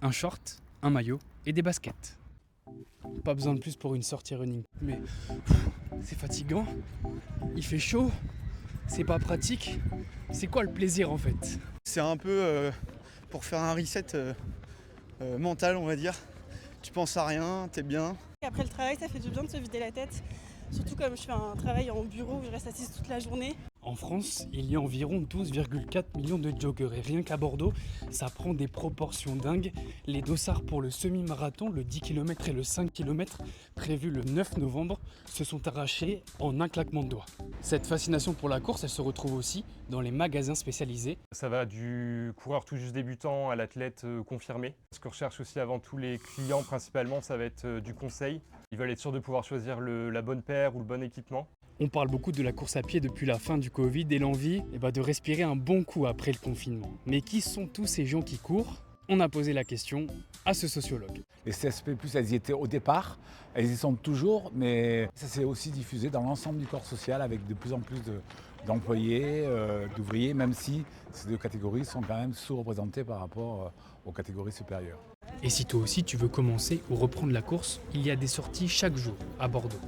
Un short, un maillot et des baskets. Pas besoin de plus pour une sortie running. Mais c'est fatigant, il fait chaud, c'est pas pratique. C'est quoi le plaisir en fait? C'est un peu pour faire un reset mental, on va dire. Tu penses à rien, t'es bien. Après le travail, ça fait du bien de se vider la tête. Surtout comme je fais un travail en bureau où je reste assise toute la journée. En France, il y a environ 12,4 millions de joggers et rien qu'à Bordeaux, ça prend des proportions dingues. Les dossards pour le semi-marathon, le 10 km et le 5 km, prévus le 9 novembre, se sont arrachés en un claquement de doigts. Cette fascination pour la course, elle se retrouve aussi dans les magasins spécialisés. Ça va du coureur tout juste débutant à l'athlète confirmé. Ce que recherchent aussi avant tout les clients principalement, ça va être du conseil. Ils veulent être sûrs de pouvoir choisir la bonne paire ou le bon équipement. On parle beaucoup de la course à pied depuis la fin du Covid et l'envie de respirer un bon coup après le confinement. Mais qui sont tous ces gens qui courent? On a posé la question à ce sociologue. Les CSP+, elles y étaient au départ, elles y sont toujours, mais ça s'est aussi diffusé dans l'ensemble du corps social avec de plus en plus d'employés, d'ouvriers, même si ces deux catégories sont quand même sous-représentées par rapport aux catégories supérieures. Et si toi aussi tu veux commencer ou reprendre la course, il y a des sorties chaque jour à Bordeaux.